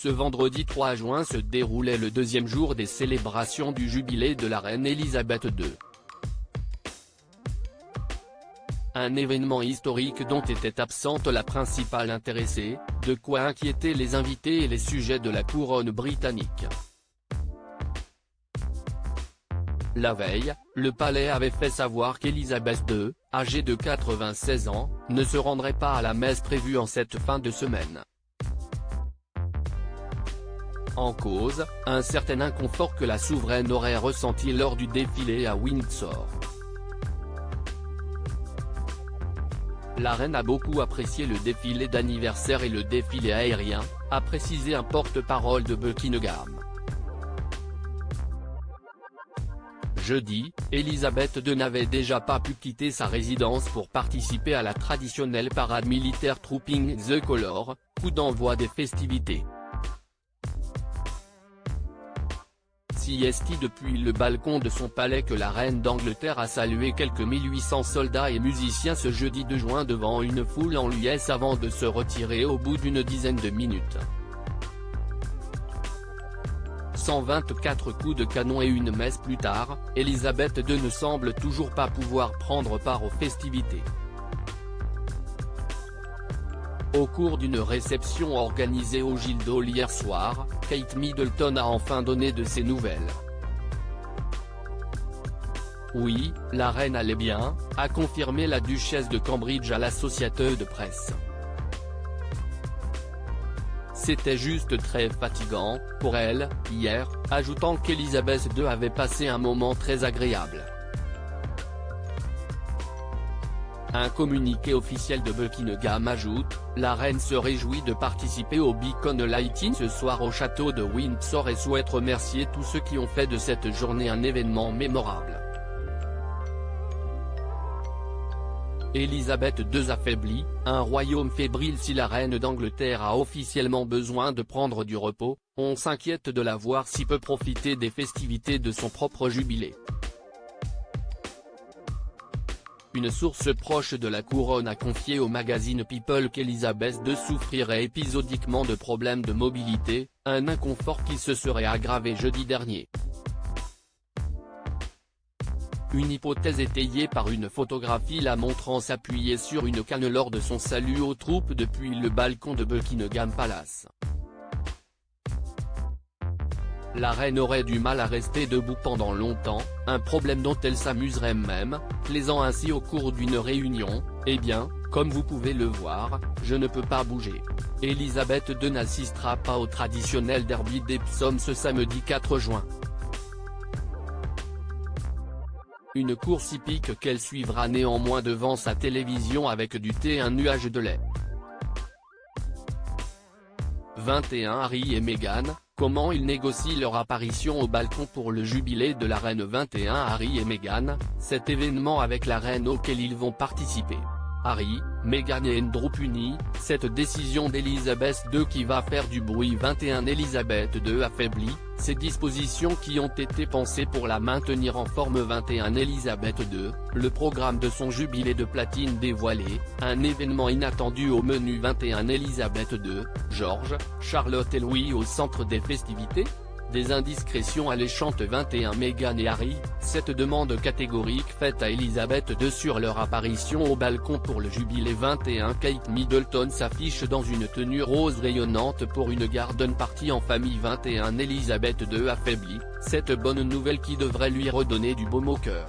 Ce vendredi 3 juin se déroulait le deuxième jour des célébrations du jubilé de la reine Elisabeth II. Un événement historique dont était absente la principale intéressée, de quoi inquiéter les invités et les sujets de la couronne britannique. La veille, le palais avait fait savoir qu'Elisabeth II, âgée de 96 ans, ne se rendrait pas à la messe prévue en cette fin de semaine. En cause, un certain inconfort que la souveraine aurait ressenti lors du défilé à Windsor. La reine a beaucoup apprécié le défilé d'anniversaire et le défilé aérien, a précisé un porte-parole de Buckingham. Jeudi, Elisabeth II n'avait déjà pas pu quitter sa résidence pour participer à la traditionnelle parade militaire Trooping the Colours, coup d'envoi des festivités. C'est depuis le balcon de son palais que la reine d'Angleterre a salué quelques 1800 soldats et musiciens ce jeudi 2 juin devant une foule en liesse avant de se retirer au bout d'une dizaine de minutes. 124 coups de canon et une messe plus tard, Elisabeth II ne semble toujours pas pouvoir prendre part aux festivités. Au cours d'une réception organisée au Guildhall hier soir, Kate Middleton a enfin donné de ses nouvelles. Oui, la reine allait bien, a confirmé la duchesse de Cambridge à l'Associated Press. C'était juste très fatigant, pour elle, hier, ajoutant qu'Elisabeth II avait passé un moment très agréable. Un communiqué officiel de Buckingham ajoute, la reine se réjouit de participer au Beacon Lighting ce soir au château de Windsor et souhaite remercier tous ceux qui ont fait de cette journée un événement mémorable. Elisabeth II affaiblie, un royaume fébrile. Si la reine d'Angleterre a officiellement besoin de prendre du repos, on s'inquiète de la voir si peu profiter des festivités de son propre jubilé. Une source proche de la couronne a confié au magazine People qu'Elisabeth II souffrirait épisodiquement de problèmes de mobilité, un inconfort qui se serait aggravé jeudi dernier. Une hypothèse étayée par une photographie la montrant s'appuyer sur une canne lors de son salut aux troupes depuis le balcon de Buckingham Palace. La reine aurait du mal à rester debout pendant longtemps, un problème dont elle s'amuserait même, plaisant ainsi au cours d'une réunion, « Eh bien, comme vous pouvez le voir, je ne peux pas bouger. » Elisabeth II n'assistera pas au traditionnel derby d'Epsom ce samedi 4 juin. Une course hippique qu'elle suivra néanmoins devant sa télévision avec du thé et un nuage de lait. 21 Harry et Meghan, comment ils négocient leur apparition au balcon pour le jubilé de la reine. 21 Harry et Meghan, cet événement avec la reine auquel ils vont participer. Harry, Meghan et Andrew punis, cette décision d'Elisabeth II qui va faire du bruit. 21 Elisabeth II affaiblie, ces dispositions qui ont été pensées pour la maintenir en forme. 21 Elisabeth II, le programme de son jubilé de platine dévoilé, un événement inattendu au menu. 21 Elisabeth II, George, Charlotte et Louis au centre des festivités. Des indiscrétions alléchantes. 21 Meghan et Harry, cette demande catégorique faite à Elisabeth II sur leur apparition au balcon pour le jubilé. 21 Kate Middleton s'affiche dans une tenue rose rayonnante pour une garden party en famille. 21 Elisabeth II affaiblie, cette bonne nouvelle qui devrait lui redonner du baume au cœur.